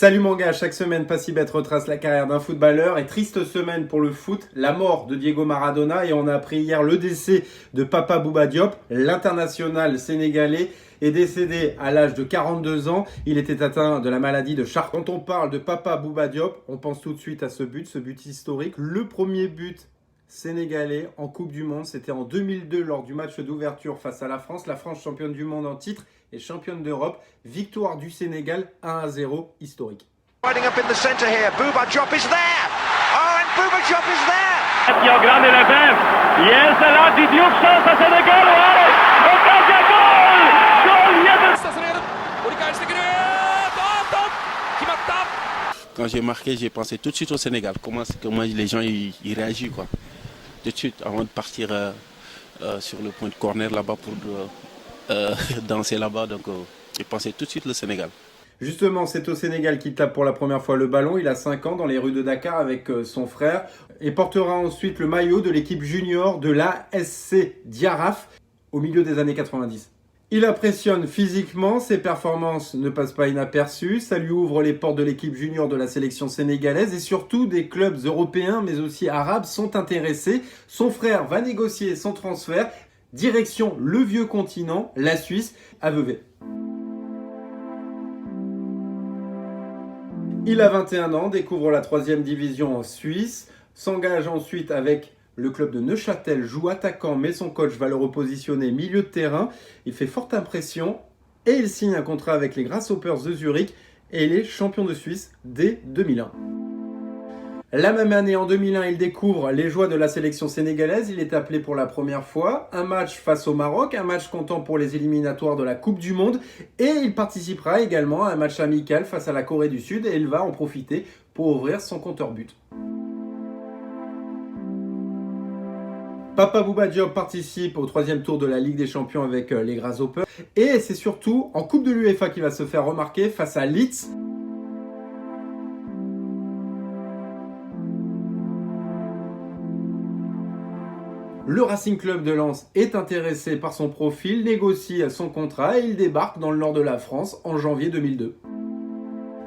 Salut mon gars, chaque semaine Passibet retrace la carrière d'un footballeur et triste semaine pour le foot, la mort de Diego Maradona et on a appris hier le décès de Papa Bouba Diop, l'international sénégalais est décédé à l'âge de 42 ans. Il était atteint de la maladie de Charcot. Quand on parle de Papa Bouba Diop, on pense tout de suite à ce but historique, le premier but sénégalais en Coupe du Monde, c'était en 2002 lors du match d'ouverture face à la France championne du monde en titre et championne d'Europe, victoire du Sénégal 1-0 historique. Riding up in the center here, Bouba Diop is there. Oh, and Bouba Diop is there. Io grande la fem. Yes, la di Diop salta Senegal. Occasion gol. Gol yedi. Quand j'ai marqué, j'ai pensé tout de suite au Sénégal. Comment les gens ils réagissent quoi. Tout de suite avant de partir sur le point de corner là-bas pour danser là-bas. Donc j'ai pensé tout de suite le Sénégal. Justement, c'est au Sénégal qu'il tape pour la première fois le ballon. Il a 5 ans dans les rues de Dakar avec son frère et portera ensuite le maillot de l'équipe junior de l'ASC Diaraf au milieu des années 90. Il impressionne physiquement, ses performances ne passent pas inaperçues, ça lui ouvre les portes de l'équipe junior de la sélection sénégalaise et surtout des clubs européens mais aussi arabes sont intéressés. Son frère va négocier son transfert, direction le vieux continent, la Suisse, à Vevey. Il a 21 ans, découvre la 3e division en Suisse, s'engage ensuite avec le club de Neuchâtel, joue attaquant mais son coach va le repositionner milieu de terrain. Il fait forte impression et il signe un contrat avec les Grasshoppers de Zurich et il est champion de Suisse dès 2001. La même année, en 2001, il découvre les joies de la sélection sénégalaise. Il est appelé pour la première fois. Un match face au Maroc, un match comptant pour les éliminatoires de la Coupe du Monde. Et il participera également à un match amical face à la Corée du Sud. Et il va en profiter pour ouvrir son compteur but. Papa Bouba Diop participe au 3e tour de la Ligue des Champions avec les Grasshoppers. Et c'est surtout en Coupe de l'UEFA qu'il va se faire remarquer face à Leeds. Le Racing Club de Lens est intéressé par son profil, négocie son contrat et il débarque dans le nord de la France en janvier 2002.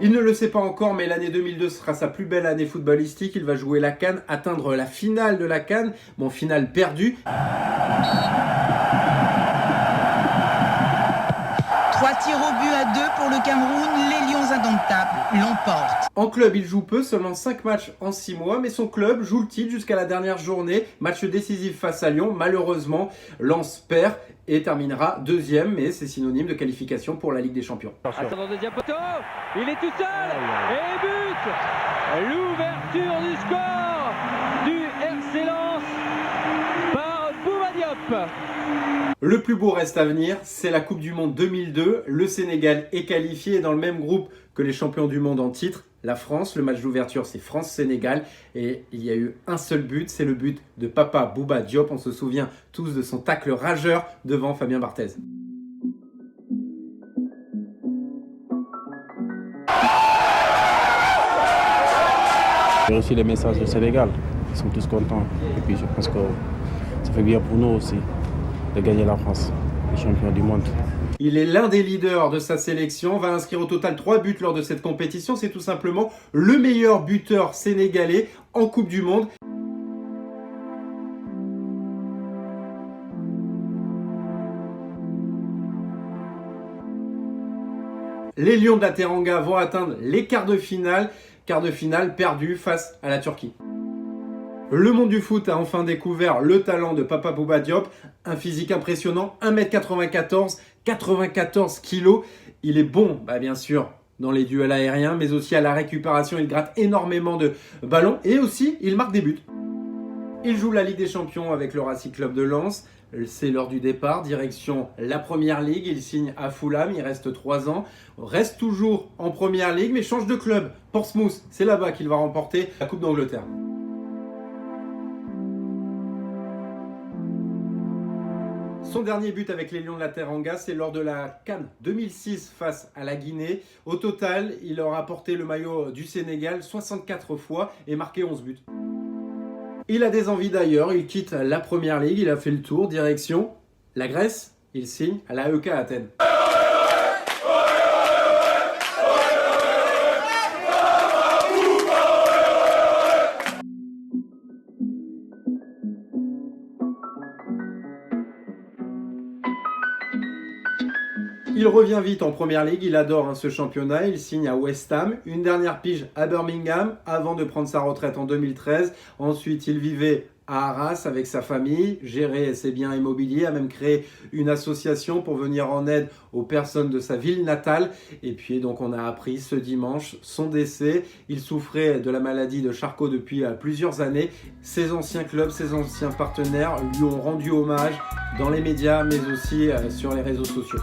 Il ne le sait pas encore, mais l'année 2002 sera sa plus belle année footballistique. Il va jouer la CAN, atteindre la finale de la CAN, finale perdue. 3 tirs au but à 2 pour le Cameroun, les Lions indomptables l'emportent. En club, il joue peu, seulement 5 matchs en 6 mois, mais son club joue le titre jusqu'à la dernière journée. Match décisif face à Lyon, malheureusement, Lens perd et terminera 2e, mais c'est synonyme de qualification pour la Ligue des Champions. Attention, deuxième poteau. Il est tout seul. Et but. L'ouverture du score du RC Lens par Bouba Diop. Le plus beau reste à venir, c'est la Coupe du Monde 2002. Le Sénégal est qualifié dans le même groupe que les champions du monde en titre, la France. Le match d'ouverture, c'est France-Sénégal. Et il y a eu un seul but, c'est le but de Papa Bouba Diop. On se souvient tous de son tacle rageur devant Fabien Barthez. J'ai reçu les messages du Sénégal. Ils sont tous contents. Et puis je pense que ça fait bien pour nous aussi de gagner la France, les champions du monde. Il est l'un des leaders de sa sélection, va inscrire au total 3 buts lors de cette compétition. C'est tout simplement le meilleur buteur sénégalais en Coupe du Monde. Les Lions de la Teranga vont atteindre les quarts de finale perdu face à la Turquie. Le monde du foot a enfin découvert le talent de Papa Bouba Diop, un physique impressionnant, 1m94, 94 kg. Il est bon, bien sûr, dans les duels aériens, mais aussi à la récupération. Il gratte énormément de ballons et aussi, il marque des buts. Il joue la Ligue des Champions avec le Racing Club de Lens. C'est l'heure du départ, direction la Première Ligue. Il signe à Fulham, il reste 3 ans. Reste toujours en Première Ligue, mais change de club. Portsmouth, c'est là-bas qu'il va remporter la Coupe d'Angleterre. Son dernier but avec les Lions de la Teranga, c'est lors de la CAN 2006 face à la Guinée. Au total, il aura porté le maillot du Sénégal 64 fois et marqué 11 buts. Il a des envies d'ailleurs, il quitte la Première Ligue, il a fait le tour, direction la Grèce, il signe à l'AEK Athènes. Il revient vite en Première Ligue, il adore ce championnat, il signe à West Ham, une dernière pige à Birmingham avant de prendre sa retraite en 2013. Ensuite, il vivait à Arras avec sa famille, gérait ses biens immobiliers, a même créé une association pour venir en aide aux personnes de sa ville natale. Et puis donc on a appris ce dimanche son décès. Il souffrait de la maladie de Charcot depuis plusieurs années. Ses anciens clubs, ses anciens partenaires lui ont rendu hommage dans les médias mais aussi sur les réseaux sociaux.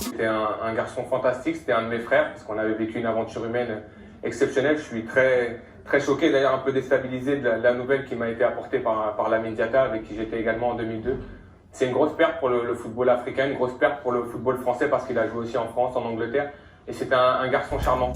C'était un garçon fantastique, c'était un de mes frères, parce qu'on avait vécu une aventure humaine exceptionnelle. Je suis très choqué, d'ailleurs un peu déstabilisé de la nouvelle qui m'a été apportée par la Mediata, avec qui j'étais également en 2002. C'est une grosse perte pour le football africain, une grosse perte pour le football français, parce qu'il a joué aussi en France, en Angleterre, et c'était un garçon charmant.